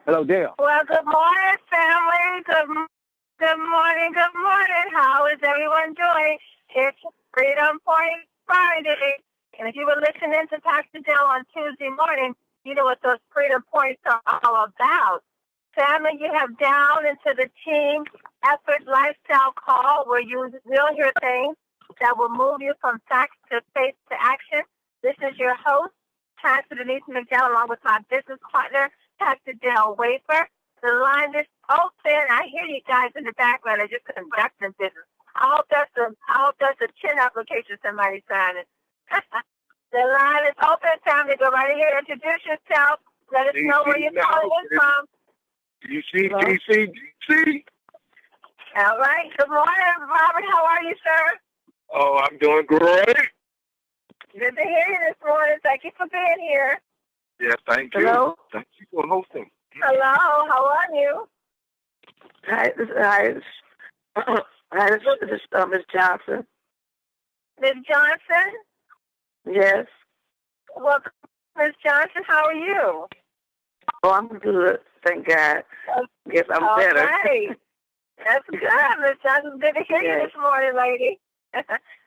Hello, Dale. Well, good morning, family. Good morning. How is everyone doing? It's Freedom Point Friday. And if you were listening to Pastor Dale on Tuesday morning, you know what those Freedom Points are all about. Family, you have down into the team effort lifestyle call where you will hear things that will move you from facts to faith to action. This is your host, Pastor Denise McDowell, along with my business partner, Pastor Dale Wafer. The line is open. I hear you guys in the background. They're just conducting business. I hope that's a chin application somebody signing. The line is open. Time to go right here. Introduce yourself. Let us know where you're calling in from. DC. All right. Good morning, Robert. How are you, sir? Oh, I'm doing great. Good to hear you this morning. Thank you for being here. Yeah, thank you. Hello? Thank you for hosting. Hello. How are you? Hi, this is Miss Johnson. Ms. Johnson? Yes. Well, Ms. Johnson, how are you? Oh, I'm good. Thank God. Yes, I'm better. Right. That's good, Ms. Johnson. Good to hear you this morning, lady.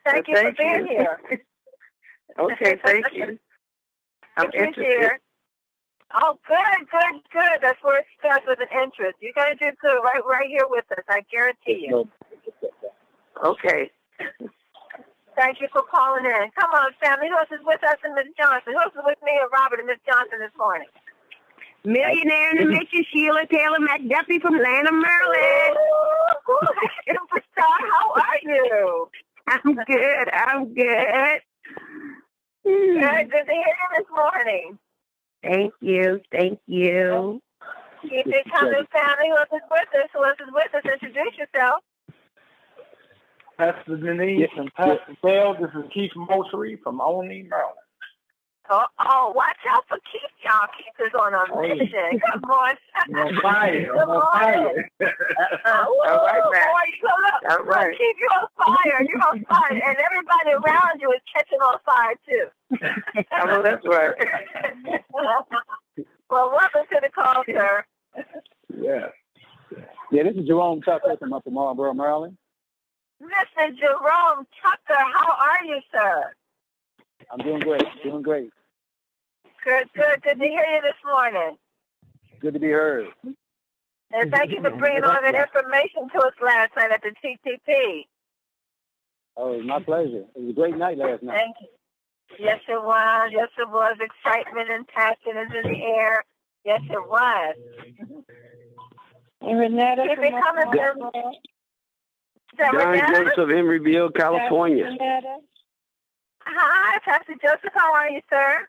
Thank you for being here. Okay, thank you. I'm interested. Here. Oh, good. That's where it starts with an interest. You're going to do good right here with us. I guarantee you. Okay. Thank you for calling in. Come on, family. Who else is with us and Ms. Johnson? Who else is with me and Robert and Ms. Johnson this morning? Millionaire in the Mission, Sheila Taylor McDuffie from Atlanta, Maryland. Ooh, superstar, how are you? I'm good. Good to hear you this morning. Thank you. Keep it coming, family. Who else is with us? Introduce yourself. Pastor Denise and Pastor Dale. This is Keith Mosery from Olney, Maryland. Oh, watch out for Keith. Y'all, Keith is on a mission. Come on. I'm on fire. All right, man. Boy, All right. Keith, you're on fire. And everybody around you is catching on fire, too. Oh, that's right. Well, welcome to the call, sir. Yeah, this is Jerome Tucker from up in Marlboro, Maryland. Mr. Jerome Tucker, how are you, sir? I'm doing great. Good to hear you this morning. Good to be heard. And thank you for bringing all that information to us last night at the TTP. Oh, it was my pleasure. It was a great night last night. Thank you. Yes, it was. Excitement and passion is in the air. Yes, it was. And Renetta, keep it coming, John Joseph, Emeryville, California. Hi, Pastor Joseph. How are you, sir?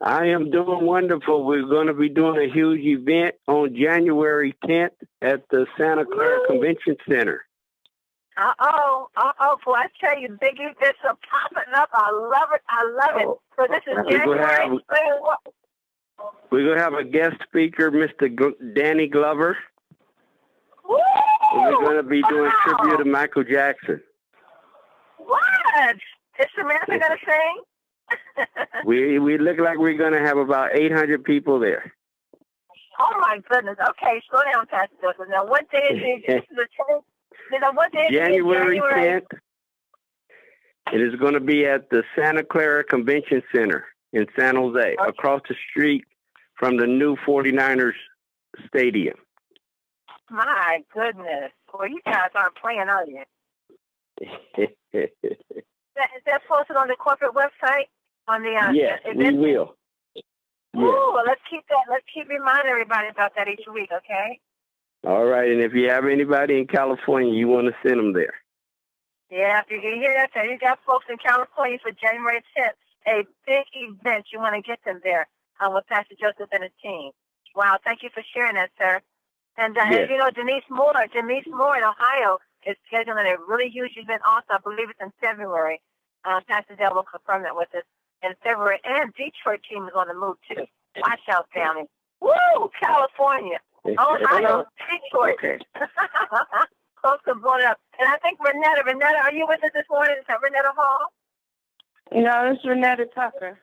I am doing wonderful. We're going to be doing a huge event on January 10th at the Santa Clara Convention Center. Uh-oh. Boy, I tell you, big events are popping up. I love it. So this is January. We're going to have a guest speaker, Mr. Danny Glover. Woo! We're going to be doing tribute to Michael Jackson. What? Is Samantha going to sing? We look like we're going to have about 800 people there. Oh, my goodness. Okay, slow down, Pastor Joseph. Now, what day is it? What day is January 10th. It is going to be at the Santa Clara Convention Center in San Jose, across the street from the new 49ers Stadium. My goodness. Well, you guys aren't playing, are you? Is that posted on the corporate website? On the yes, we will. Ooh, well, let's keep reminding everybody about that each week, okay? All right, and if you have anybody in California, you want to send them there. Yeah, if you can hear that, you got folks in California for January 10th, a big event. You want to get them there with Pastor Joseph and his team. Wow, thank you for sharing that, sir. And as you know, Denise Moore in Ohio is scheduling a really huge event also. I believe it's in February. Pastor Dale will confirm that with us in February. And Detroit team is on the move, too. Watch out, family. Woo! California. Ohio, Detroit. Okay. Close to blowing up. And I think Renetta, are you with us this morning? Is that Renetta Hall? No, it's Renetta Tucker.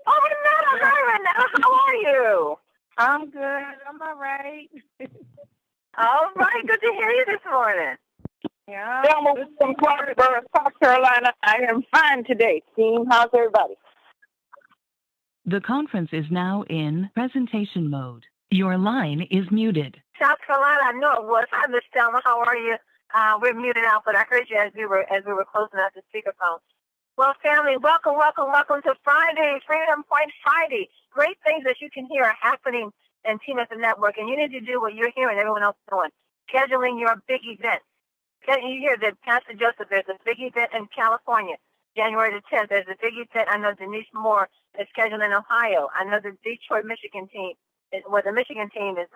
Oh, Renetta. Hi, Renetta. How are you? I'm good. I'm all right. All right. Good to hear you this morning. Yeah. Thelma from Clarksburg, South Carolina. I am fine today. Team, how's everybody? The conference is now in presentation mode. Your line is muted. South Carolina, I know it was. Hi, Miss Thelma. How are you? We're muted out, but I heard you as we were closing out the speakerphone. Well, family, welcome to Friday, Freedom Point Friday. Great things that you can hear are happening in Team at the Network, and you need to do what you're hearing everyone else is doing, scheduling your big event. You hear that Pastor Joseph, there's a big event in California, January the 10th. There's a big event. I know Denise Moore is scheduled in Ohio. I know the Detroit, Michigan team, the Michigan team is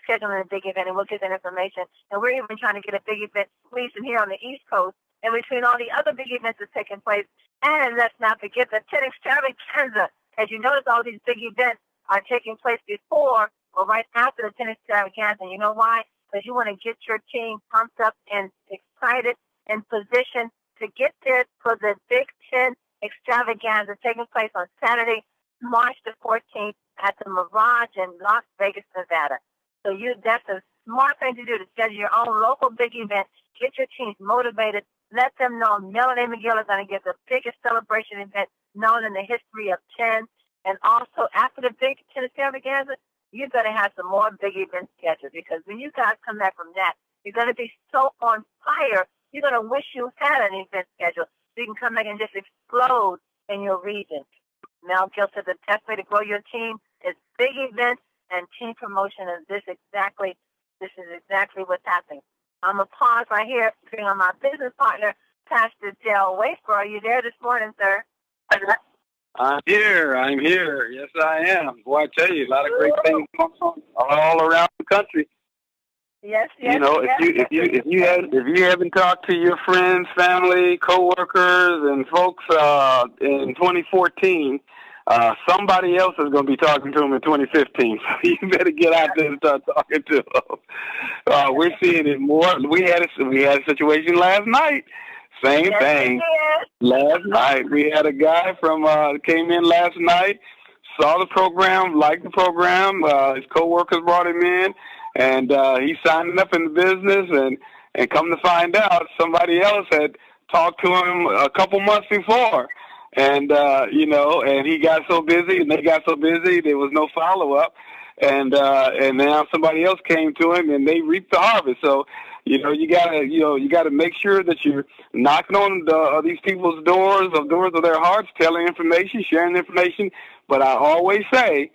scheduling a big event, and we'll get that information. And we're even trying to get a big event released here on the East Coast, and between all the other big events that's taking place. And let's not forget the 10 Extravaganza. As you notice, all these big events are taking place before or right after the 10 Extravaganza. And you know why? Because you want to get your team pumped up and excited and positioned to get there for the Big 10 Extravaganza taking place on Saturday, March the 14th at the Mirage in Las Vegas, Nevada. So that's a smart thing to do, to schedule your own local big event. Get your teams motivated. Let them know Melanie McGill is going to get the biggest celebration event known in the history of 10. And also, after the Big 10 Extravaganza, you better have some more big events scheduled, because when you guys come back from that, you're going to be so on fire, you're going to wish you had an event scheduled so you can come back and just explode in your region. Mel Gill said the best way to grow your team is big events and team promotion, and this is exactly what's happening. I'm going to pause right here, bring on my business partner, Pastor Dale Wafer. Are you there this morning, sir? I'm here. Yes, I am. Boy, I tell you, a lot of great things going on all around the country. Yes. You know, if you haven't talked to your friends, family, coworkers, and folks in 2014, somebody else is going to be talking to them in 2015. So you better get out there and start talking to them. We're seeing it more. We had a situation last night. Same thing. Last night we had a guy from came in last night, saw the program, liked the program. His coworkers brought him in, and he signed up in the business. And come to find out, somebody else had talked to him a couple months before, and and he got so busy, and they got so busy, there was no follow up. And now somebody else came to him, and they reaped the harvest. So, you gotta make sure that you're knocking on these people's doors of their hearts, telling information, sharing information. But I always say,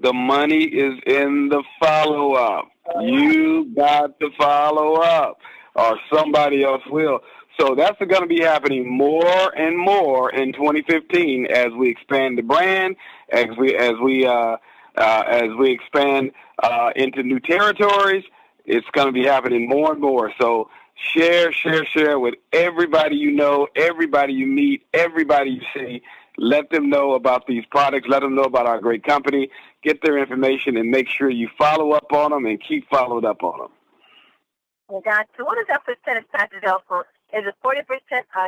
the money is in the follow up. You got to follow up, or somebody else will. So that's going to be happening more and more in 2015 as we expand the brand, as we expand into new territories. It's going to be happening more and more. So share with everybody you know, everybody you meet, everybody you see. Let them know about these products. Let them know about our great company. Get their information and make sure you follow up on them and keep following up on them. You got to. What is that percentage, Pastor Delphine? Is it 40%?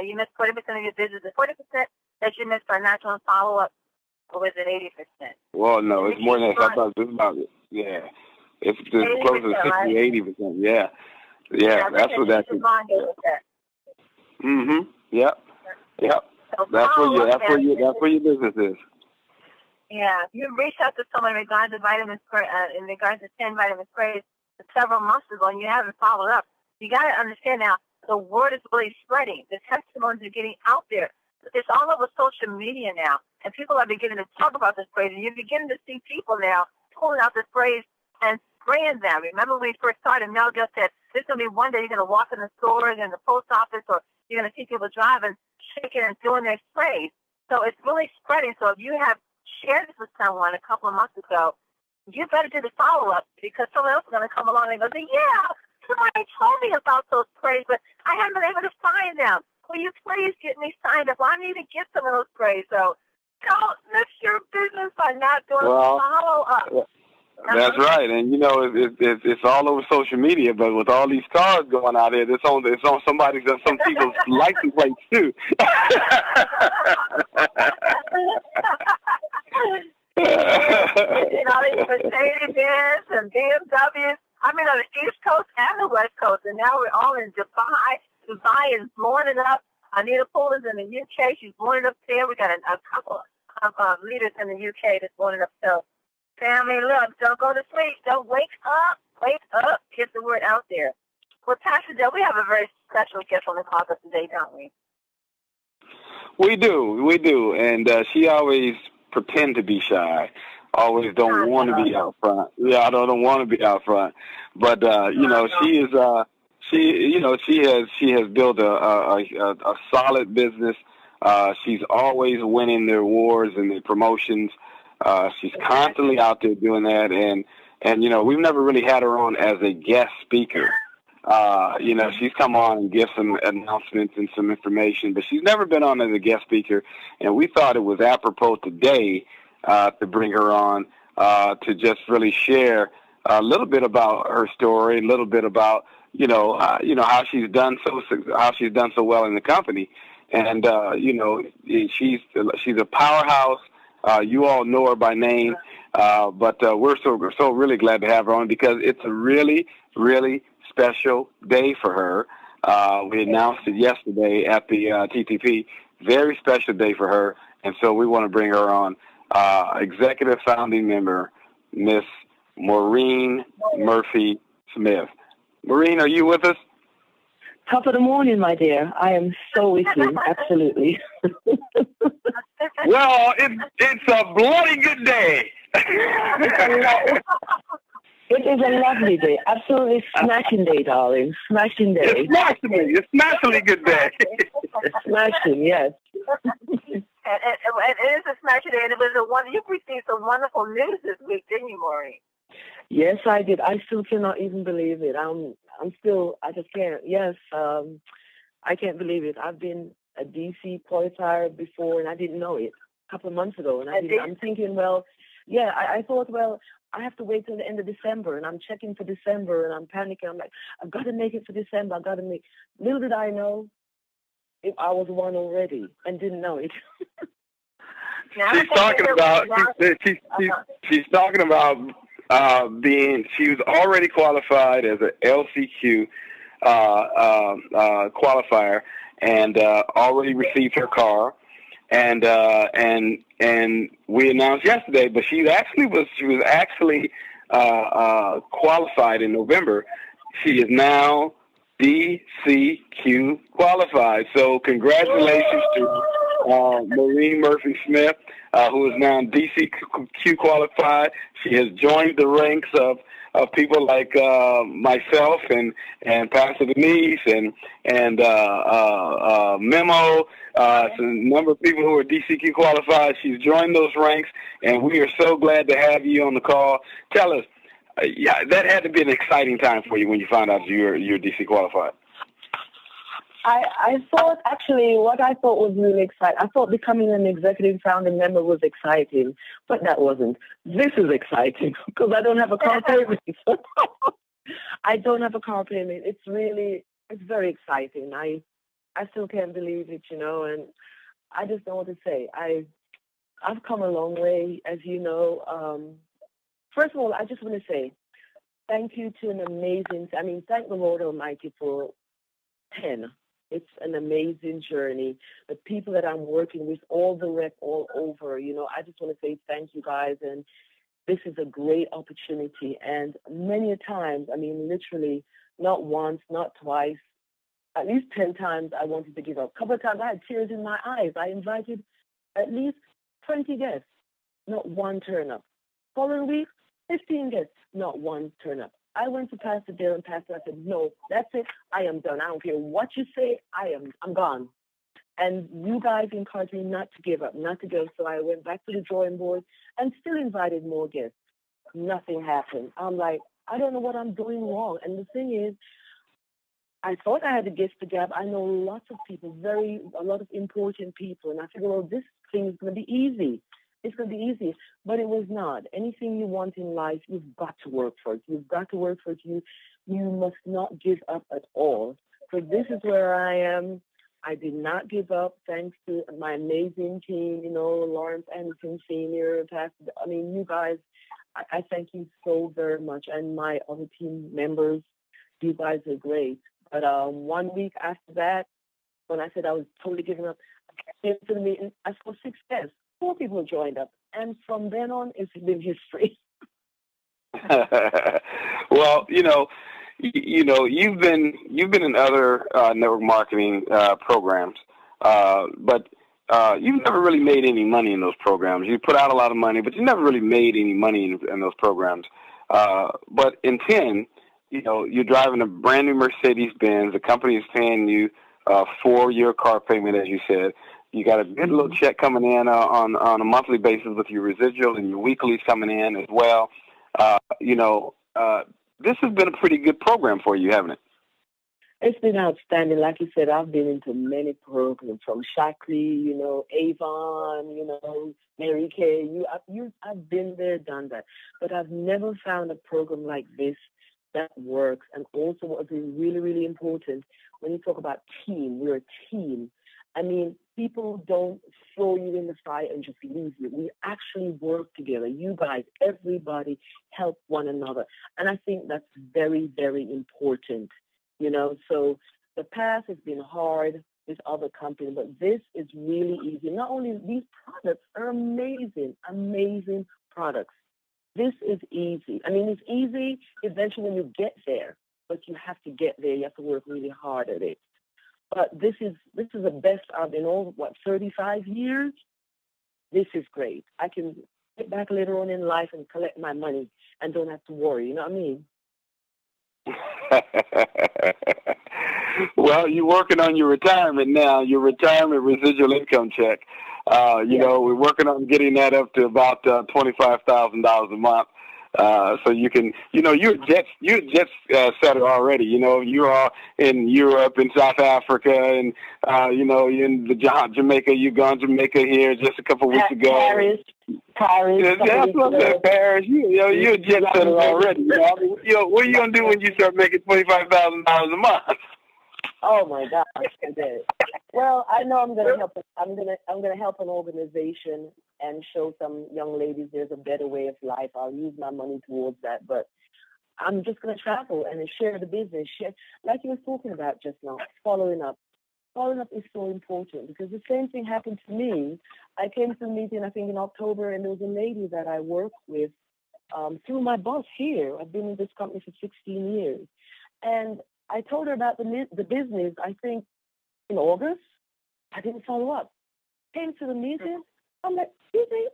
You miss 40% of your business. Is it 40% that you miss for natural follow-up, or is it 80%? Well, no, it's more than that. I thought it was about it. Yeah. It's close to 60, right? 80%. Yeah. Yeah, that's what that is. Yep. So that's where your business is. Yeah. You reached out to someone in regards to in regards to 10 vitamin sprays several months ago, and you haven't followed up. You got to understand now, the word is really spreading. The testimonies are getting out there. It's all over social media now, and people are beginning to talk about the sprays, and you're beginning to see people now pulling out the sprays and spraying them. Remember when we first started, Mel just said, there's going to be one day you're going to walk in the stores and the post office, or you're going to see people driving, shaking and doing their sprays. So it's really spreading. So if you have shared this with someone a couple of months ago, you better do the follow-up, because someone else is going to come along and go, yeah, somebody told me about those sprays, but I haven't been able to find them. Will you please get me signed up? Well, I need to get some of those sprays. So don't miss your business by not doing follow-up. That's right, and it's all over social media. But with all these cars going out there, it's on some people's license plates too. These Mercedes and BMWs. I mean, on the East Coast and the West Coast, and now we're all in Dubai. Dubai is morning up. Anita Poole is in the UK. She's morning up there. We got a couple of leaders in the UK that's morning up. So, family, look, don't go to sleep. Don't wake up. Wake up. Get the word out there. Well, Pastor Joe, we have a very special guest on the call today, don't we? We do, and she always pretend to be shy. Always don't want to be out front. Yeah, I don't want to be out front, but she is. She has built a solid business. She's always winning their awards and their promotions. She's constantly out there doing that, and we've never really had her on as a guest speaker. She's come on and give some announcements and some information, but she's never been on as a guest speaker. And we thought it was apropos today to bring her on to just really share a little bit about her story, a little bit about how she's done so well in the company. And she's a powerhouse. You all know her by name, but we're so really glad to have her on because it's a really, really special day for her. We announced it yesterday at the TTP. Very special day for her, and so we want to bring her on. Executive founding member, Miss Maureen Murphy Smith. Maureen, are you with us? Top of the morning, my dear. I am so with you, absolutely. Well, it's a bloody good day. It is a lovely day. Absolutely smashing day, darling. Smashing day. It's smashingly good day. Smashing, yes. And it is a smashing day, and it was you received some wonderful news this week, didn't you, Maureen? Yes, I did. I still cannot even believe it. I just can't. Yes, I can't believe it. I've been a DC qualifier before, and I didn't know it a couple of months ago. And I'm thinking, I thought, I have to wait till the end of December, and I'm checking for December, and I'm panicking. I'm like, I've got to make it for December. I've got to make. Little did I know, if I was one already and didn't know it. She's talking about being. She was already qualified as an LCQ qualifier, and already received her car. And we announced yesterday, but she was actually qualified in November. She is now DCQ qualified. So congratulations to Maureen Murphy Smith, who is now DCQ qualified. She has joined the ranks of people like myself and Pastor Denise and Memo, a number of people who are DCQ qualified. She's joined those ranks, and we are so glad to have you on the call. Tell us, that had to be an exciting time for you when you found out you're DC qualified. I thought, actually, what I thought was really exciting. I thought becoming an executive founding member was exciting, but that wasn't. This is exciting because I don't have a car payment. I don't have a car payment. It's very exciting. I still can't believe it, and I just don't know what to say. I've come a long way, as you know. First of all, I just want to say thank you to thank the Lord Almighty for 10. It's an amazing journey. The people that I'm working with, all the rep all over, I just want to say thank you guys. And this is a great opportunity. And many a times, literally not once, not twice, at least 10 times I wanted to give up. A couple of times I had tears in my eyes. I invited at least 20 guests, not one turn up. Following week, 15 guests, not one turn up. I went to Pastor Dale and Pastor. I said, no, that's it. I am done. I don't care what you say. I'm gone. And you guys encouraged me not to give up, not to go. So I went back to the drawing board and still invited more guests. Nothing happened. I'm like, I don't know what I'm doing wrong. And the thing is, I thought I had to gift the gap. I know lots of people, a lot of important people. And I figured, well, this thing is going to be easy. It's going to be easy, but it was not. Anything you want in life, you've got to work for it. You've got to work for it. You must not give up at all. So this is where I am. I did not give up, thanks to my amazing team, Lawrence Anderson Sr., you guys, I thank you so very much. And my other team members, you guys are great. But 1 week after that, when I said I was totally giving up, I came to the meeting, I saw 6 guests. 4 people joined up. And from then on, it's been history. Well, you've been in other network marketing programs, but you've never really made any money in those programs. You put out a lot of money, but you never really made any money in those programs. But in 10, you're driving a brand new Mercedes-Benz. The company is paying you for your car payment, as you said. You got a good little check coming in on a monthly basis with your residual, and your weeklies coming in as well. This has been a pretty good program for you, haven't it? It's been outstanding. Like you said, I've been into many programs from Shaklee, Avon, Mary Kay. I've been there, done that. But I've never found a program like this that works. And also what is really, really important, when you talk about team, we're a team. People don't throw you in the fire and just leave you. We actually work together. You guys, everybody help one another. And I think that's very, very important. So the past has been hard with other companies, but this is really easy. Not only these products are amazing, amazing products. This is easy. It's easy eventually when you get there, but you have to get there. You have to work really hard at it. But this is the best I've been over, 35 years? This is great. I can get back later on in life and collect my money and don't have to worry. You know what I mean? Well, you're working on your retirement now, your retirement residual income check. We're working on getting that up to about $25,000 a month. So you can, you're a jet setter already. You are in Europe and South Africa, and you're in Jamaica. You've gone to Jamaica here just a couple of weeks ago. Paris. That's what I said, Paris. You're a jet setter already. What are you gonna do when you start making $25,000 a month? Oh my gosh, I did. Well, I know I'm gonna help. I'm gonna help an organization and show some young ladies there's a better way of life. I'll use my money towards that, but I'm just gonna travel and share the business. Share, like you were talking about just now, following up. Following up is so important because the same thing happened to me. I came to a meeting, I think in October, and there was a lady that I work with through my boss here. I've been in this company for 16 years, and I told her about the business, I think, in August. I didn't follow up. Came to the meeting. I'm like, excuse me,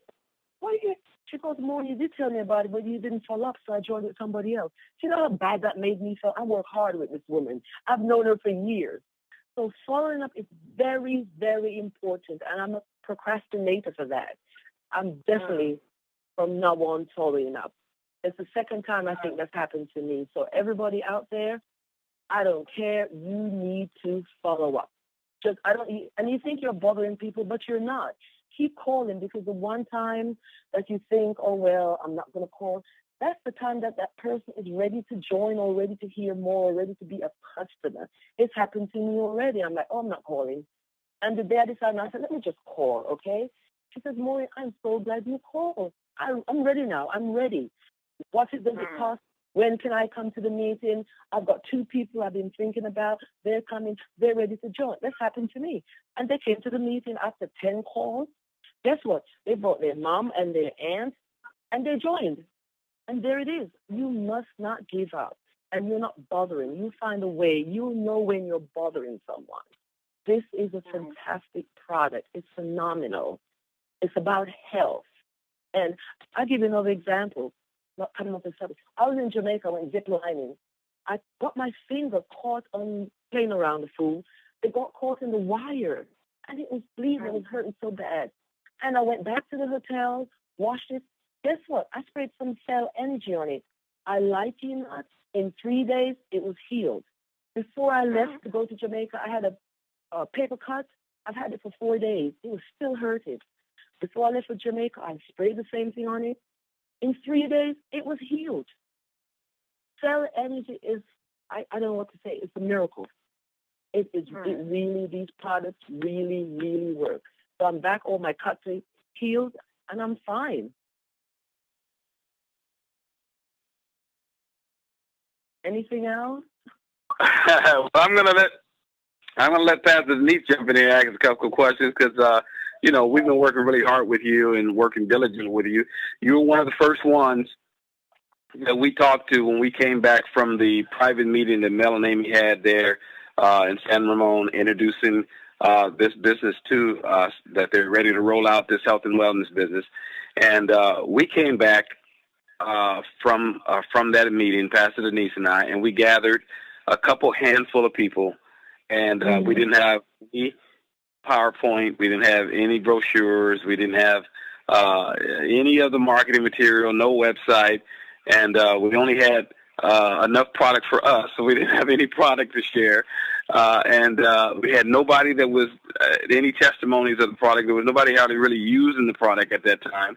what are you? She goes, Mom, you did tell me about it, but you didn't follow up, so I joined with somebody else. Do you know how bad that made me feel? I work hard with this woman. I've known her for years. So following up is very, very important, and I'm a procrastinator for that. I'm definitely, from now on, following up. It's the second time I think that's happened to me. So everybody out there, I don't care. You need to follow up. And you think you're bothering people, but you're not. Keep calling, because the one time that you think, oh, well, I'm not going to call, that's the time that person is ready to join or ready to hear more or ready to be a customer. It's happened to me already. I'm like, oh, I'm not calling. And the day I decided, I said, let me just call, okay? She says, Maureen, I'm so glad you called. I'm ready now. I'm ready. What is going to cost? When can I come to the meeting? I've got 2 people I've been thinking about. They're coming. They're ready to join. That's happened to me. And they came to the meeting after 10 calls. Guess what? They brought their mom and their aunt, and they joined. And there it is. You must not give up. And you're not bothering. You find a way. You'll know when you're bothering someone. This is a fantastic product. It's phenomenal. It's about health. And I'll give you another example. Not coming off the subject. I was in Jamaica, I went zip lining. I got my finger caught on playing around the food. It got caught in the wire, and it was bleeding. It was hurting so bad. And I went back to the hotel, washed it. Guess what? I sprayed some cell energy on it. I lied to you not. In 3 days, it was healed. Before I left to go to Jamaica, I had a paper cut. I've had it for 4 days. It was still hurting. Before I left for Jamaica, I sprayed the same thing on it. In 3 days, it was healed. Cell energy is, I don't know what to say, it's a miracle. It really, these products really, really work. So I'm back, all my cuts are healed, and I'm fine. Anything else? Well, I'm gonna let Pastor Denise jump in here and ask a couple of questions because you know, we've been working really hard with you and working diligently with you. You were one of the first ones that we talked to when we came back from the private meeting that Mel and Amy had there in San Ramon, introducing this business to us, that they're ready to roll out this health and wellness business. And we came back from that meeting, Pastor Denise and I, and we gathered a couple handful of people, and we didn't have any PowerPoint, we didn't have any brochures, we didn't have any of the marketing material, no website, and we only had enough product for us, so we didn't have any product to share. And we had nobody that was any testimonies of the product. There was nobody hardly really using the product at that time.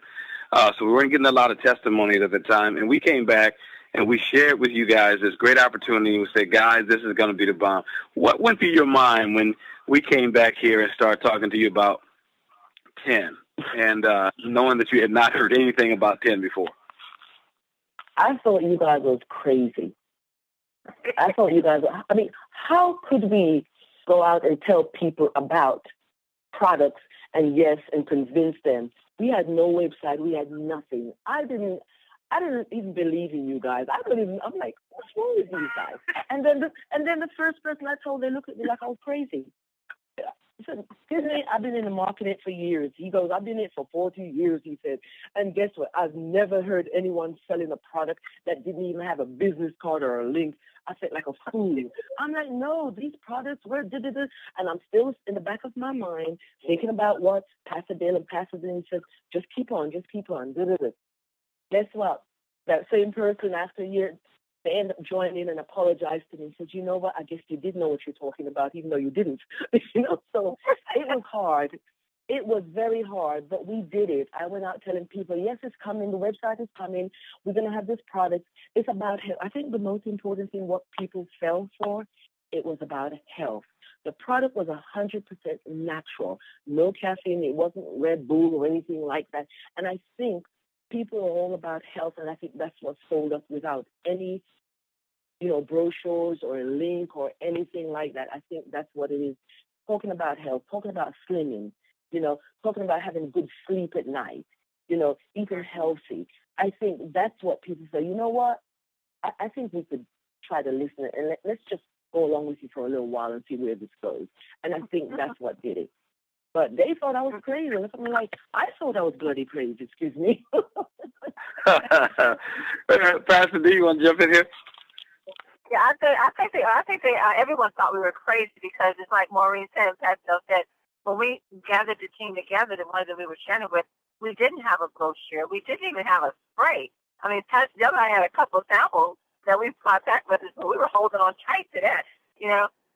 So we weren't getting a lot of testimonies at the time. And we came back and we shared with you guys this great opportunity. We said, guys, this is going to be the bomb. What went through your mind when we came back here and started talking to you about 10 and knowing that you had not heard anything about 10 before? I thought you guys was crazy. I thought you guys, I mean, how could we go out and tell people about products and convince them? We had no website. We had nothing. I didn't even believe in you guys. I'm like, what's wrong with you guys? And then the first person I told, they looked at me like I was crazy. He said, excuse me, I've been in the market for years. He goes, I've been in it for 40 years, he said. And guess what? I've never heard anyone selling a product that didn't even have a business card or a link. I felt like a fool. I'm like, no, these products were da-da-da. And I'm still in the back of my mind thinking about what Pastor Dale and Pastor Dean said, just keep on, da-da-da. Guess what? That same person after a year, they end up joining in and apologized to me and said, you know what, I guess you did know what you're talking about, even though you didn't. So it was hard. It was very hard, but we did it. I went out telling people, yes, it's coming. The website is coming. We're going to have this product. It's about health. I think the most important thing, what people fell for, it was about health. The product was 100% natural. No caffeine. It wasn't Red Bull or anything like that. And I think people are all about health, and I think that's what sold us without any, brochures or a link or anything like that. I think that's what it is. Talking about health, talking about slimming, talking about having good sleep at night, eating healthy. I think that's what people say. You know what? I think we could try to listen and let's just go along with you for a little while and see where this goes. And I think that's what did it. But they thought I was crazy. And I'm like, I thought I was bloody crazy, excuse me. Pastor D, you want to jump in here? Yeah, I think everyone thought we were crazy because it's like Maureen said and Pastor said, when we gathered the team together, the ones that we were sharing with, we didn't have a brochure. We didn't even have a spray. I mean, Pastor Dale and I had a couple of samples that we brought back with us, but we were holding on tight to that,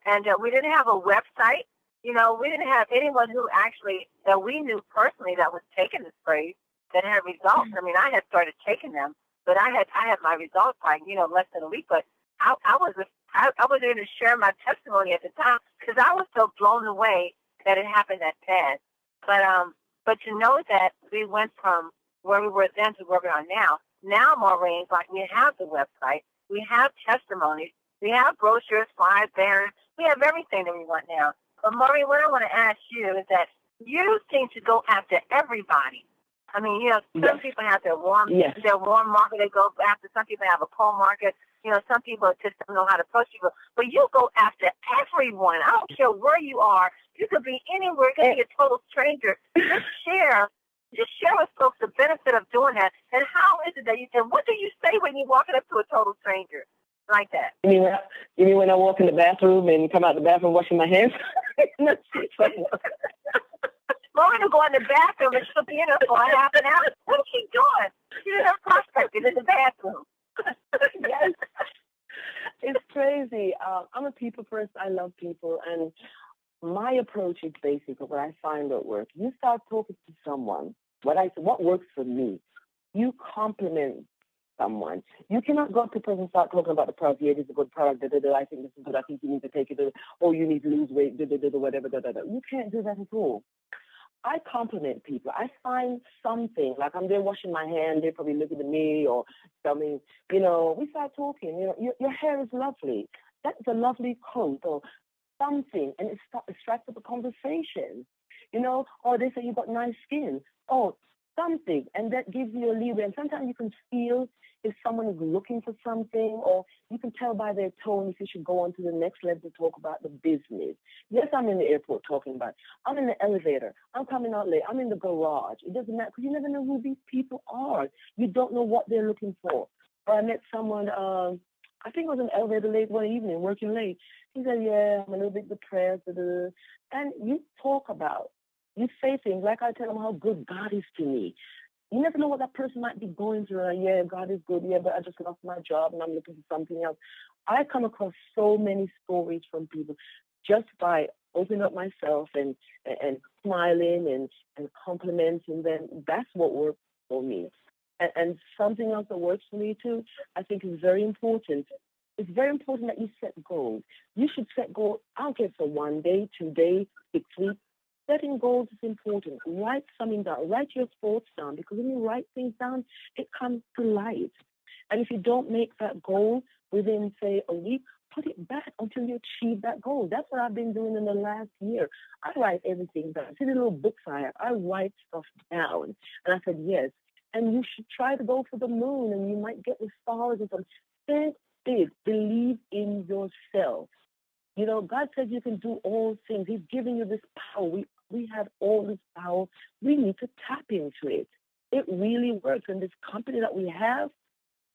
and we didn't have a website. We didn't have anyone who actually, that we knew personally, that was taking the sprays that had results. I mean, I had started taking them, but I had my results by, less than a week. But I wasn't able to share my testimony at the time because I was so blown away that it happened that fast. But to know that we went from where we were then to where we are now. Now, Maureen, like we have the website, we have testimonies, we have brochures, flyers, banners, we have everything that we want now. But Maureen, what I want to ask you is that you seem to go after everybody. I mean, some people have their warm market they go after. Some people have a cold market. Some people just don't know how to approach people. But you go after everyone. I don't care where you are. You could be anywhere. You could be a total stranger. Just share with folks the benefit of doing that. And how is it that and what do you say when you're walking up to a total stranger like that? You mean when I walk in the bathroom and come out the bathroom washing my hands? Maureen will go in the bathroom and she'll be in there for half an hour. What is she doing? She's in her prospecting in the bathroom. Yes. It's crazy. I'm a people person. I love people. And my approach is basic of what I find at work. You start talking to someone. What works for me, you compliment someone. You cannot go up to a person and start talking about the product. Yeah, this is a good product. I think this is good. I think you need to take it. Oh, you need to lose weight. Whatever. You can't do that at all. I compliment people. I find something, like I'm there washing my hand, they're probably looking at me or something, we start talking, your hair is lovely. That's a lovely coat or something, and it strikes up a conversation, or they say you've got nice skin. Oh, something, and that gives you a leeway. And sometimes you can feel if someone is looking for something, or you can tell by their tone if you should go on to the next level to talk about the business. Yes, I'm in the airport talking about it. I'm in the elevator. I'm coming out late. I'm in the garage. It doesn't matter because you never know who these people are. You don't know what they're looking for. Or I met someone, I think I was in the elevator late one evening, working late. He said, yeah, I'm a little bit depressed. And you say things like I tell them how good God is to me. You never know what that person might be going through. Yeah, God is good. Yeah, but I just lost my job and I'm looking for something else. I come across so many stories from people just by opening up myself and smiling and complimenting them. That's what works for me. And something else that works for me too, I think is very important. It's very important that you set goals. You should set goals. I don't care for 1 day, 2 days, 6 weeks. Setting goals is important. Write something down. Write your thoughts down, because when you write things down, it comes to light. And if you don't make that goal within, say, a week, put it back until you achieve that goal. That's what I've been doing in the last year. I write everything down. See the little books I have? I write stuff down. And I said, yes. And you should try to go for the moon, and you might get the stars and stuff. Think big. Believe in yourself. God says you can do all things. He's giving you this power. We have all this power. We need to tap into it. It really works. And this company that we have,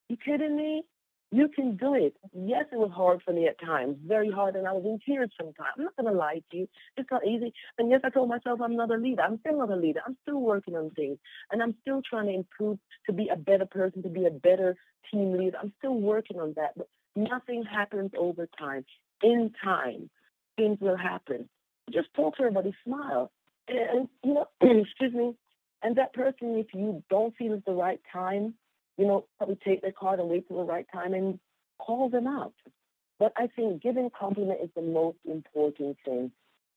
you kidding me? You can do it. Yes, it was hard for me at times, very hard, and I was in tears sometimes. I'm not going to lie to you. It's not easy. And yes, I told myself I'm not a leader. I'm still not a leader. I'm still working on things, and I'm still trying to improve to be a better person, to be a better team leader. I'm still working on that, but nothing happens over time. In time, things will happen. Just talk to everybody, smile, and excuse me. And that person, if you don't feel it's the right time, probably take their card and wait till the right time and call them out. But I think giving compliment is the most important thing.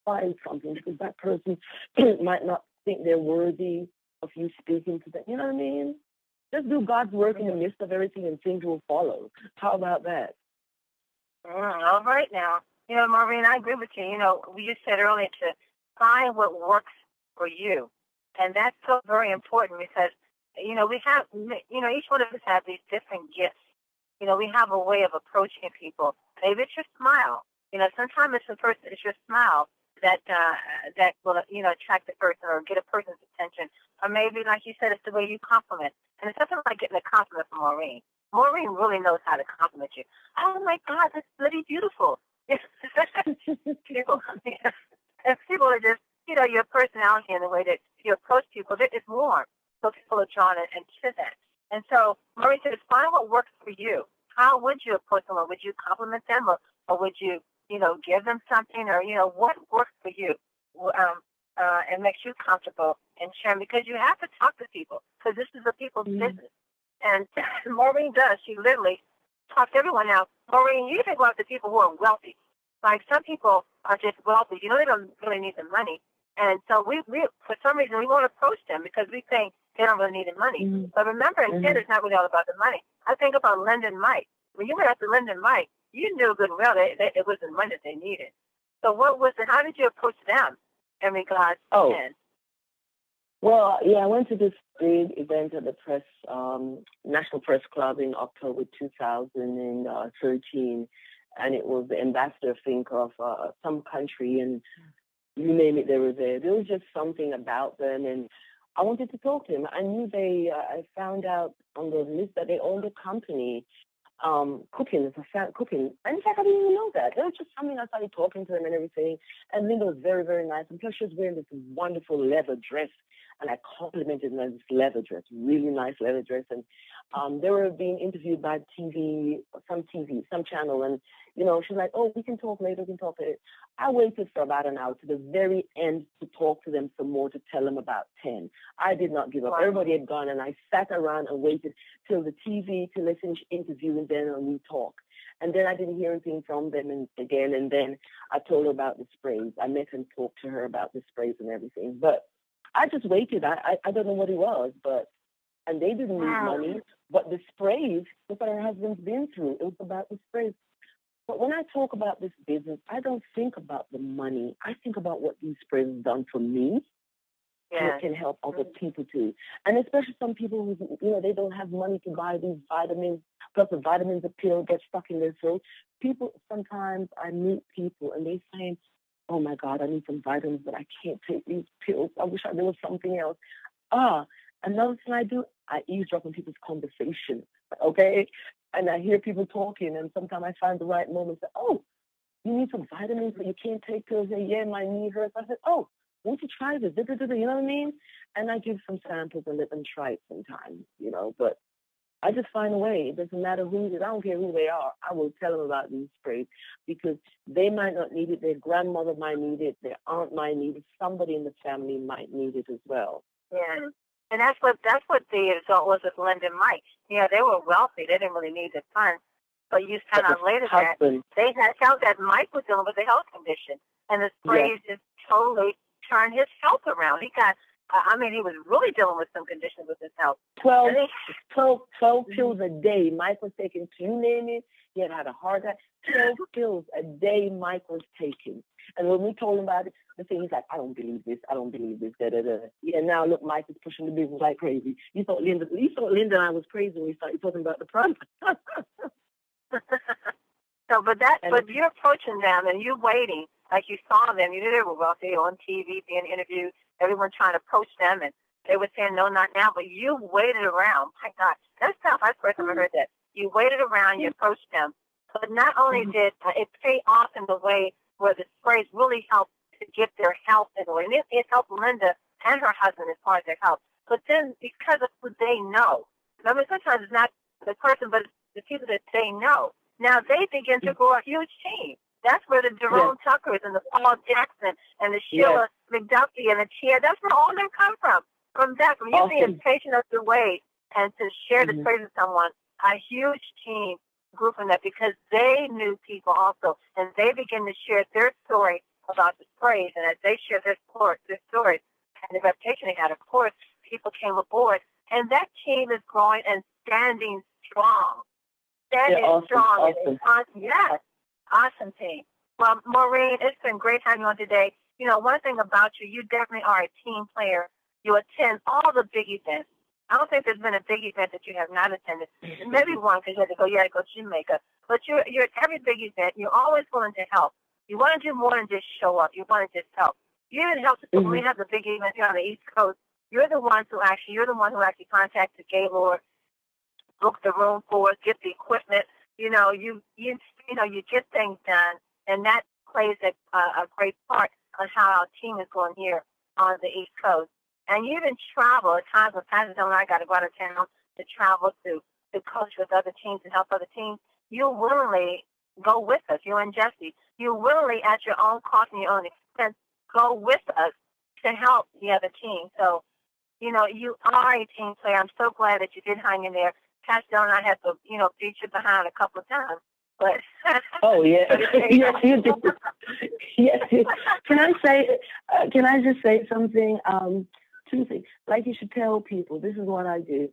Find something, because that person might not think they're worthy of you speaking to them. You know what I mean? Just do God's work in the midst of everything, and things will follow. How about that? All right now. Maureen, I agree with you. We just said earlier to find what works for you. And that's so very important, because, we have, each one of us have these different gifts. We have a way of approaching people. Maybe it's your smile. Sometimes it's your smile that will, attract the person or get a person's attention. Or maybe, like you said, it's the way you compliment. And it's nothing like getting a compliment from Maureen. Maureen really knows how to compliment you. Oh, my God, that's bloody beautiful. People are just, your personality and the way that you approach people, it's warm. So people are drawn into that. And so Maureen says, find what works for you. How would you approach someone? Would you compliment them, or would you, give them something? Or, what works for you and makes you comfortable in sharing? Because you have to talk to people, because this is a people's business. And Maureen does. She literally talks to everyone. Now, Maureen, you think about the people who are wealthy. Like, some people are just wealthy. They don't really need the money. And so we for some reason, we won't approach them because we think they don't really need the money. Mm-hmm. But remember, instead, it's not really all about the money. I think about Linda and Mike. When you went after Linda and Mike, you knew good and well that it wasn't money that they needed. So how did you approach them in regards to men? Well, I went to this big event at the National Press Club in October 2013, and it was the ambassador, I think, of some country, and you name it, they were there. There was just something about them, and I wanted to talk to them. I knew I found out on the list that they owned a company, cooking. And in fact, I didn't even know that. There was just something. I started talking to them and everything, and Linda was very, very nice, and plus she was wearing this wonderful leather dress. and I complimented them on this leather dress, really nice leather dress. And they were being interviewed by some channel. And, you know, she's like, oh, we can talk later. I waited for about an hour to the very end to talk to them some more, to tell them about 10. I did not give up. Wow. Everybody had gone, and I sat around and waited till they finished interviewing them, and we talked. And then I didn't hear anything from them again. And then I told her about the sprays. I met and talked to her about the sprays and everything. But I just waited. I don't know what it was, and they didn't need money. But the sprays, look what her husband's been through. It was about the sprays. But when I talk about this business, I don't think about the money. I think about what these sprays have done for me. And it can help other people too. And especially some people who, you know, they don't have money to buy these vitamins, plus the vitamins, the pill get stuck in their throat. People, sometimes I meet people and they say, oh my God, I need some vitamins, but I can't take these pills. I wish there was something else. Another thing I do, I eavesdrop on people's conversation, okay? And I hear people talking, and sometimes I find the right moment to say, oh, you need some vitamins, but you can't take pills. Say, yeah, my knee hurts. I said, oh, won't you try this? You know what I mean? And I give some samples and let them try it sometimes, you know. But I just find a way. It doesn't matter who it is. I don't care who they are. I will tell them about these sprays because they might not need it. Their grandmother might need it. Their aunt might need it. Somebody in the family might need it as well. Yeah. And that's what the result was with Linda and Mike. You know, they were wealthy. They didn't really need the funds. But you found out later that they had felt that Mike was dealing with a health condition. And the sprays just totally turned his health around. He got, he was really dealing with some conditions with his health. 12 pills a day. Mike was taking, you name it, he had a heart attack. 12 pills a day Mike was taking. And when we told him about it, the thing, he's like, I don't believe this, da-da-da. Yeah, now look, Mike is pushing the business like crazy. You thought Linda and I was crazy when we started talking about the product. But you're approaching them and you're waiting, like you saw them, you knew they were wealthy on TV being interviewed, everyone trying to approach them, and they were saying, no, not now, but you waited around. My God, that's tough. I first time I heard that. You waited around, you approached them. But not only did it pay off in the way where the sprays really helped to get their health in the way, and it helped Linda and her husband as far as their health. But then because of who they know, I mean, sometimes it's not the person, but it's the people that they know. Now they begin to grow a huge team. That's where the Jerome Tuckers and the Paul Jackson and the Sheila McDuffie and the Chia, that's where all of them come from. From you being a patient of the way and to share the sprays with someone, a huge team grew from that because they knew people also, and they began to share their story about the sprays, and as they shared their stories and the reputation they had, of course, people came aboard, and that team is growing and standing strong. Strong. Awesome team. Well, Maureen, it's been great having you on today. You know, one thing about you, you definitely are a team player. You attend all the big events. I don't think there's been a big event that you have not attended. Maybe one because you had to go to Jamaica. But you're at every big event. You're always willing to help. You want to do more than just show up. You want to just help. You even help when we have the big events here on the East Coast. You're the one who actually contacted Gaylord, book the room for us, get the equipment. You get things done, and that plays a great part on how our team is going here on the East Coast. And you even travel at times when Pastor Dylan and I got to go out of town to travel to coach with other teams and help other teams. You willingly go with us. You and Jesse. You willingly, at your own cost and your own expense, go with us to help the other team. So, you know, you are a team player. I'm so glad that you did hang in there. Pastor Dylan and I had to, beat you behind a couple of times. But yes, you did. Yes. Can I just say something? Two things. Like you should tell people, this is what I do.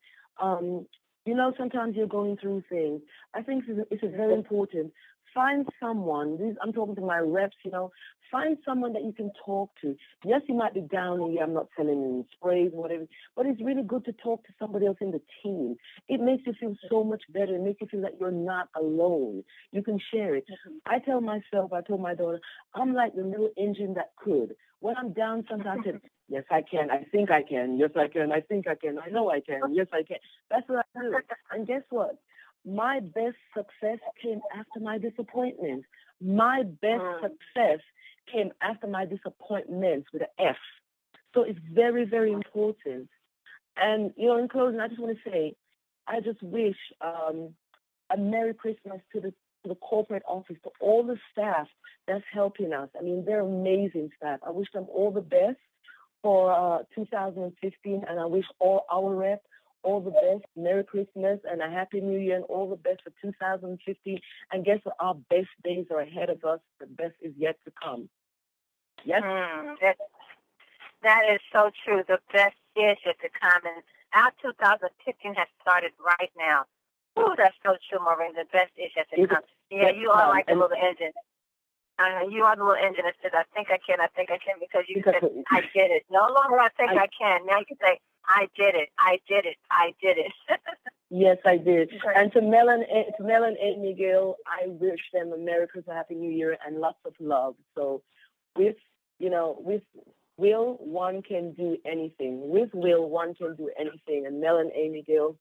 Sometimes you're going through things. I think it's very important. Find someone. I'm talking to my reps, Find someone that you can talk to. Yes, you might be down and I'm not selling any sprays or whatever, but it's really good to talk to somebody else in the team. It makes you feel so much better. It makes you feel that you're not alone. You can share it. I told my daughter, I'm like the little engine that could. When I'm down, sometimes I say, yes, I can. I think I can. Yes, I can. I think I can. I know I can. Yes, I can. That's what I do. And guess what? My best success came after my disappointment. My best success came after my disappointments with an F. So it's very, very important. And, you know, in closing, I just want to say, I just wish a Merry Christmas to the corporate office, to all the staff that's helping us. I mean, they're amazing staff. I wish them all the best for 2015, and I wish all our reps all the best. Merry Christmas and a Happy New Year, and all the best for 2015. And guess what? Our best days are ahead of us. The best is yet to come. Yes? That is so true. The best is yet to come. And our 2015 has started right now. Oh, that's so true, Maureen. The best is yet to come. Yeah, you are like a little engine. You are the little engine that says, I think I can, because you said, I did it. No longer I think I can. Now you can say, I did it. Yes, I did. And to Mel and Amy Gill, I wish them a Merry Christmas, Happy New Year, and lots of love. So with Will, one can do anything. With Will, one can do anything. And Mel and Amy Gill,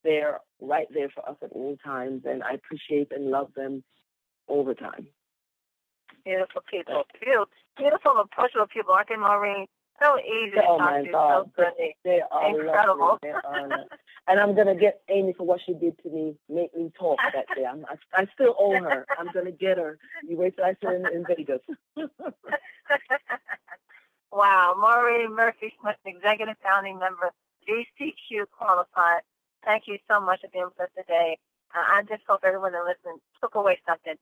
they're right there for us at all times, and I appreciate and love them all the time. Beautiful people. Beautiful, approachable people. Aren't they, Maureen? So easy to talk to. So friendly. They are incredible. They are and I'm going to get Amy for what she did to me, make me talk that day. I still owe her. I'm going to get her. You wait till I see her in Vegas. Wow. Maureen Murphy-Smith, Executive Founding Member, GCQ Qualified. Thank you so much for being with us today. I just hope everyone that listened took away something.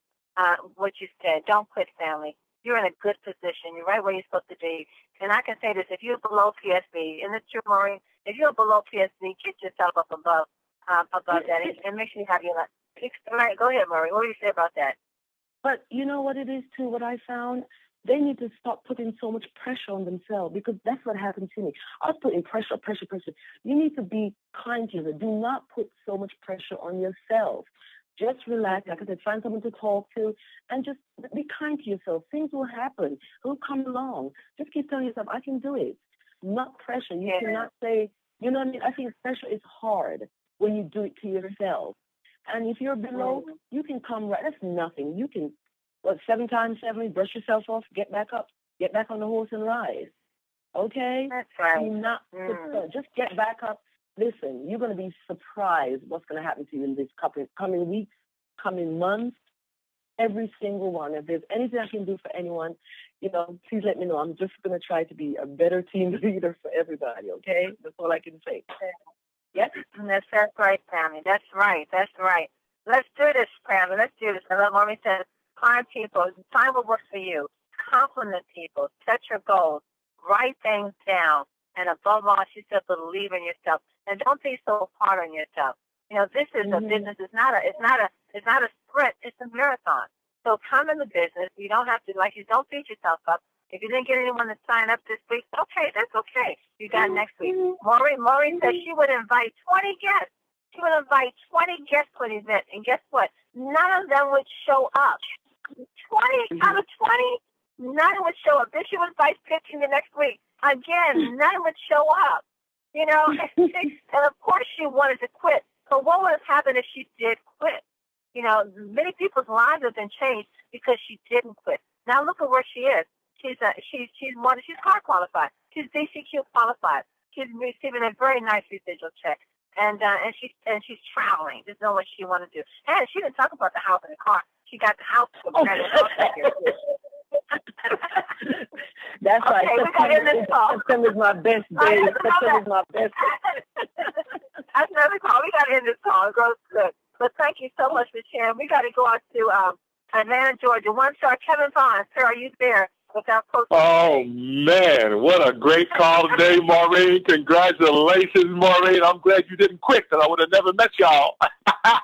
What you said, don't quit, family. You're in a good position. You're right where you're supposed to be. And I can say this, if you're below PSB, and it's true, Maureen, if you're below PSB, get yourself up above that and make sure you have your life. Right, go ahead, Maureen. What do you say about that? But you know what it is, too, what I found? They need to stop putting so much pressure on themselves, because that's what happened to me. I was putting pressure. You need to be kind to yourself. Do not put so much pressure on yourself. Just relax. Like I said, find someone to talk to, and just be kind to yourself. Things will happen. It'll come along. Just keep telling yourself, I can do it. Not pressure. You cannot say, you know what I mean? I think pressure is hard when you do it to yourself. And if you're below, you can come right. That's nothing. You can, 7 times 7, brush yourself off, get back up, get back on the horse and ride. Okay? That's right. Just get back up. Listen, you're going to be surprised what's going to happen to you in this coming weeks, coming months, every single one. If there's anything I can do for anyone, please let me know. I'm just going to try to be a better team leader for everybody, okay? That's all I can say. Yes? That's right, family. That's right. Let's do this, family. Let's do this. I love Maureen said, find people, find what works for you, compliment people, set your goals, write things down. And above all, she said, believe in yourself, and don't be so hard on yourself. This is a business. It's not a sprint. It's a marathon. So come in the business. You don't have to don't beat yourself up. If you didn't get anyone to sign up this week, okay, that's okay. You got next week. Maureen said she would invite 20 guests. She would invite 20 guests to the event, and guess what? None of them would show up. 20 out of 20, none would show up. Then she would invite 15 the next week. Again, none would show up, and of course she wanted to quit. So what would have happened if she did quit? Many people's lives have been changed because she didn't quit. Now look at where she is. She's car qualified. She's DCQ qualified. She's receiving a very nice residual check, and she's traveling. Just know what she wanted to do. And she didn't talk about the house and the car. She got the house for credit. That's okay, right. We got in this call. September's my best day. September's my best. That's another call. We got to end this call. It goes good. But thank you so much for sharing. We got to go out to Atlanta, Georgia. One star, Kevin Vaughn. Sir, are you there? Oh, man, what a great call today, Maureen. Congratulations, Maureen. I'm glad you didn't quit, because I would have never met y'all.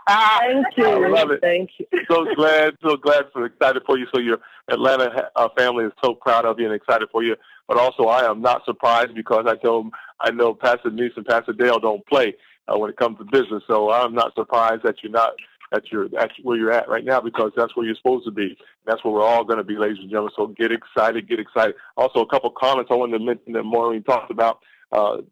Thank you. I love it. Thank you. So glad, excited for you. So your Atlanta family is so proud of you and excited for you. But also, I am not surprised, because I know Pastor Nice and Pastor Dale don't play when it comes to business. So I'm not surprised that you're where you're at right now, because that's where you're supposed to be. That's where we're all going to be, ladies and gentlemen. So get excited. Also, a couple comments I wanted to mention that Maureen talked about,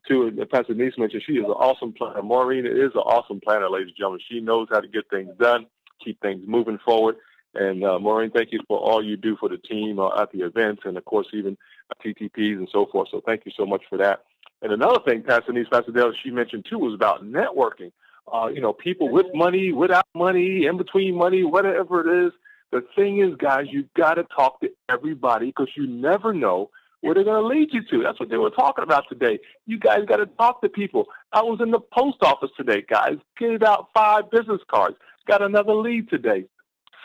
too, and Pastor Nice mentioned. She is an awesome planner. Maureen is an awesome planner, ladies and gentlemen. She knows how to get things done, keep things moving forward. And Maureen, thank you for all you do for the team at the events and, of course, even TTPs and so forth. So thank you so much for that. And another thing, Pastor Dale, she mentioned, too, was about networking. People with money, without money, in between money, whatever it is. The thing is, guys, you got to talk to everybody because you never know where they're going to lead you to. That's what they were talking about today. You guys got to talk to people. I was in the post office today, guys. Gave out 5 business cards. Got another lead today.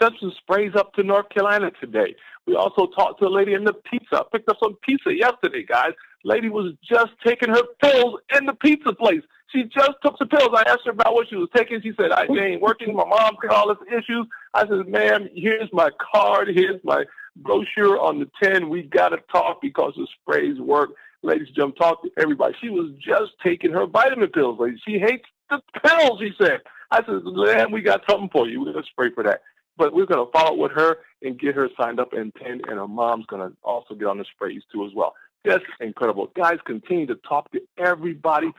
Sent some sprays up to North Carolina today. We also talked to a lady in the pizza. Picked up some pizza yesterday, guys. Lady was just taking her pills in the pizza place. She just took some pills. I asked her about what she was taking. She said, they ain't working. My mom got all this issues. I said, ma'am, here's my card. Here's my brochure on the 10. We got to talk because the sprays work. Ladies and gentlemen, talk to everybody. She was just taking her vitamin pills. Lady. She hates the pills, she said. I said, ma'am, we got something for you. We're going to spray for that. But we're going to follow up with her and get her signed up and pinned, and her mom's going to also get on the sprays too as well. That's incredible. Guys, continue to talk to everybody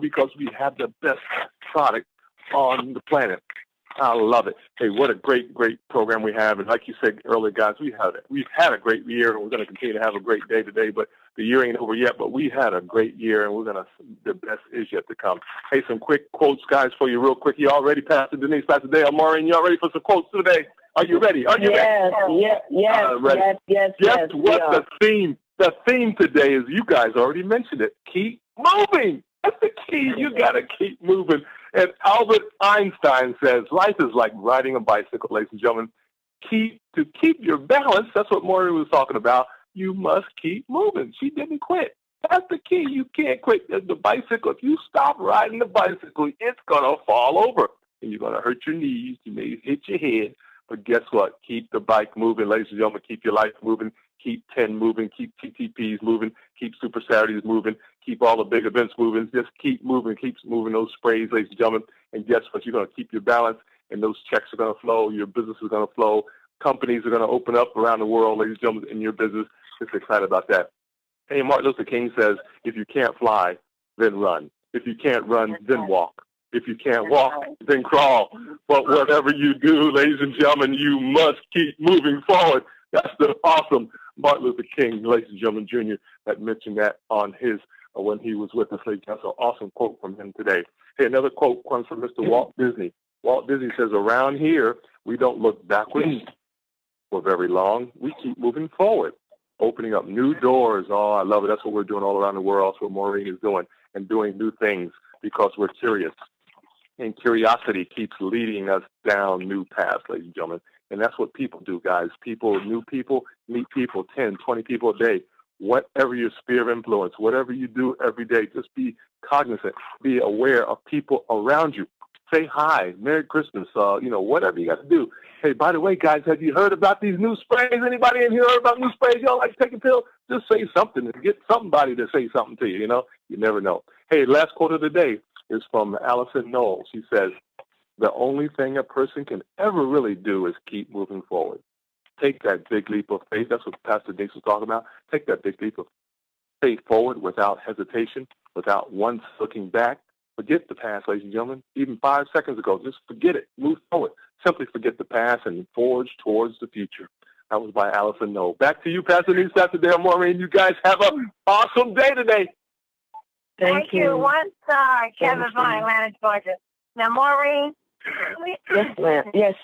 because we have the best product on the planet. I love it. Hey, what a great, great program we have. And like you said earlier, guys, we've had a great year, and we're going to continue to have a great day today. But the year ain't over yet, but we had a great year, and the best is yet to come. Hey, some quick quotes, guys, for you real quick. You all ready, Pastor Denise, Pastor Dale, Maureen? Y'all ready for some quotes today? Are you ready? Are you ready? Yes. Guess what the theme? The theme today is, you guys already mentioned it, keep moving. That's the key. You got to keep moving. And Albert Einstein says, life is like riding a bicycle, ladies and gentlemen. To keep your balance, that's what Maureen was talking about, you must keep moving. She didn't quit. That's the key. You can't quit the bicycle. If you stop riding the bicycle, it's going to fall over. And you're going to hurt your knees. You may hit your head. But guess what? Keep the bike moving, ladies and gentlemen. Keep your life moving. Keep 10 moving. Keep TTPs moving. Keep Super Saturdays moving. Keep all the big events moving. Just keep moving. Keep moving those sprays, ladies and gentlemen. And guess what? You're going to keep your balance, and those checks are going to flow. Your business is going to flow. Companies are going to open up around the world, ladies and gentlemen, in your business. Just excited about that. Hey, Martin Luther King says, if you can't fly, then run. If you can't run, then walk. If you can't walk, then crawl. But whatever you do, ladies and gentlemen, you must keep moving forward. That's the awesome Martin Luther King, ladies and gentlemen, Jr., that mentioned that on his, when he was with us. That's an awesome quote from him today. Hey, another quote comes from Mr. Walt Disney. Walt Disney says, around here, we don't look backwards for very long. We keep moving forward, opening up new doors. Oh, I love it. That's what we're doing all around the world. That's what Maureen is doing, and doing new things because we're curious. And curiosity keeps leading us down new paths, ladies and gentlemen. And that's what people do, guys. New people, meet people, 10, 20 people a day. Whatever your sphere of influence, whatever you do every day, just be cognizant, be aware of people around you. Say hi, Merry Christmas, whatever you got to do. Hey, by the way, guys, have you heard about these new sprays? Anybody in here heard about new sprays? Y'all like taking pills? Just say something and get somebody to say something to you, You never know. Hey, last quote of the day is from Allison Knowles. She says, the only thing a person can ever really do is keep moving forward. Take that big leap of faith. That's what Pastor Dix was talking about. Take that big leap of faith forward without hesitation, without once looking back. Forget the past, ladies and gentlemen. Even 5 seconds ago, just forget it. Move forward. Simply forget the past and forge towards the future. That was by Allison Knowles. Back to you, Pastor Dix, Pastor Dale, Maureen. You guys have an awesome day today. Thank you. One star, Kevin from Atlanta, Georgia. Now, Maureen. Yes, ma'am. Yes.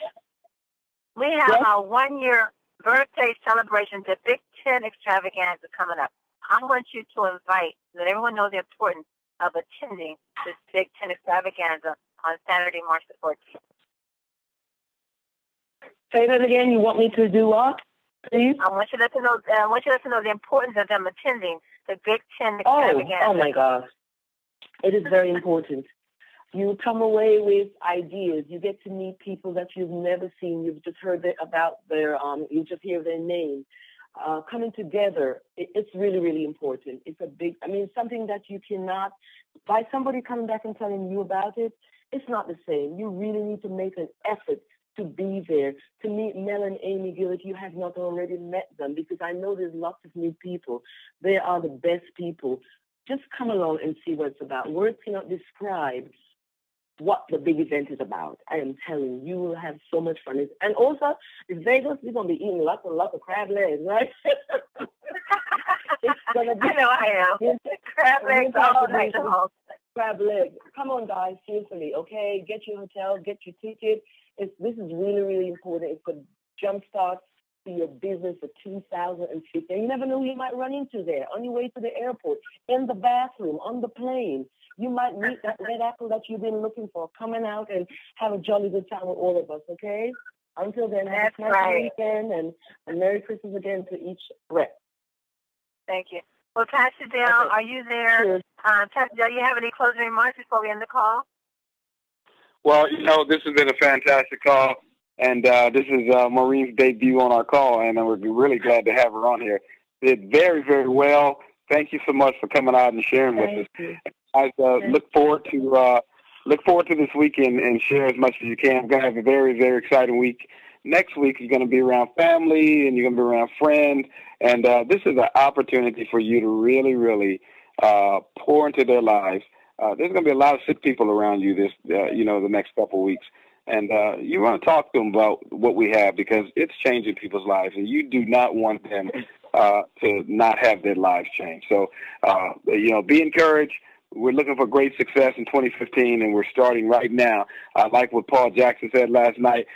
We have our 1-year birthday celebration, the Big Ten extravaganza coming up. I want you to invite, let everyone know the importance of attending this Big Ten extravaganza on Saturday, March the 14th. Say that again. You want me to do what, please? I want you to let them know the importance of them attending the Big Ten extravaganza. Oh my gosh. It is very important. You come away with ideas. You get to meet people that you've never seen. You've just heard about you just hear their name. Coming together, it's really, really important. It's something that you cannot, by somebody coming back and telling you about it, it's not the same. You really need to make an effort to be there, to meet Mel and Amy Gill if you have not already met them, because I know there's lots of new people. They are the best people. Just come along and see what it's about. Words cannot describe what the big event is about. I am telling you, you will have so much fun. And also, in Vegas, we're going to be eating lots of crab legs, right? It's gonna be, I know I am. Crab legs all night long. Crab legs. Come on, guys, seriously, okay? Get your hotel, get your ticket. This is really, really important. It could jumpstart to your business for 2015. You never know who you might run into there on your way to the airport, in the bathroom, on the plane. You might meet that red apple that you've been looking for, coming out and have a jolly good time with all of us, okay? Until then, have a nice weekend and a Merry Christmas again to each rep. Thank you. Well, Pastor Dale, are you there? Sure. Pastor Dale, you have any closing remarks before we end the call? Well, this has been a fantastic call, and this is Maureen's debut on our call, and we're really glad to have her on here. Did very, very well. Thank you so much for coming out and sharing with us. I look forward to this weekend and share as much as you can. I'm going to have a very, very exciting week. Next week, you're going to be around family and you're going to be around friends. And this is an opportunity for you to really, really pour into their lives. There's going to be a lot of sick people around you the next couple of weeks. And you want to talk to them about what we have because it's changing people's lives. And you do not want them to not have their lives changed. So, be encouraged. We're looking for great success in 2015, and we're starting right now. I like what Paul Jackson said last night.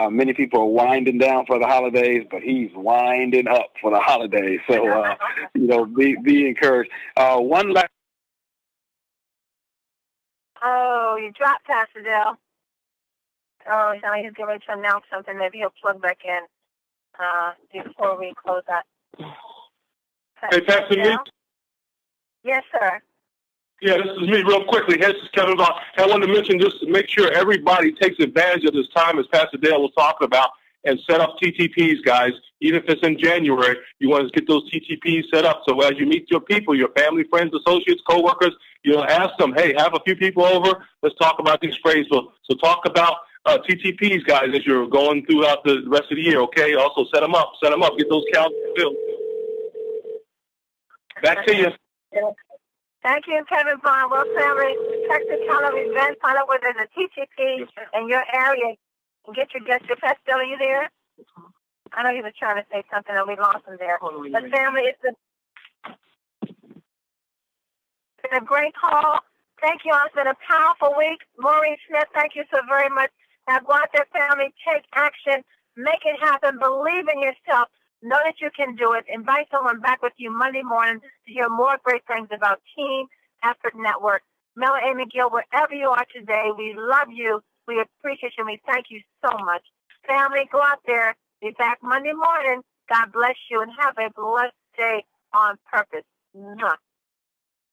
Many people are winding down for the holidays, but he's winding up for the holidays. So, be encouraged. One last. Oh, you dropped Pastor Dale. Oh, now he's getting ready to announce something. Maybe he'll plug back in before we close that. Hey, Pastor Dale? Yes, sir. Yeah, this is me real quickly. This is Kevin Vaughn. I wanted to mention just to make sure everybody takes advantage of this time, as Pastor Dale was talking about, and set up TTPs, guys. Even if it's in January, you want to get those TTPs set up. So as you meet your people, your family, friends, associates, coworkers, ask them, hey, have a few people over. Let's talk about these phrases. So talk about TTPs, guys, as you're going throughout the rest of the year, okay? Also set them up. Get those calendars filled. Back to you. Thank you, Kevin Vaughn. Well, family, check the calendar event. Find out where there's a TTP in your area and get your guest. Your Pastor Dale, are you there? I know he was trying to say something and we lost him there. But family, it's been a great call. Thank you all. It's been a powerful week. Maureen Smith, thank you so very much. Now go out there, family. Take action. Make it happen. Believe in yourself. Know that you can do it. Invite someone back with you Monday morning to hear more great things about Team Effort Network. Mel and Amy Gill, wherever you are today, we love you. We appreciate you. And we thank you so much. Family, go out there. Be back Monday morning. God bless you and have a blessed day on purpose. Mwah.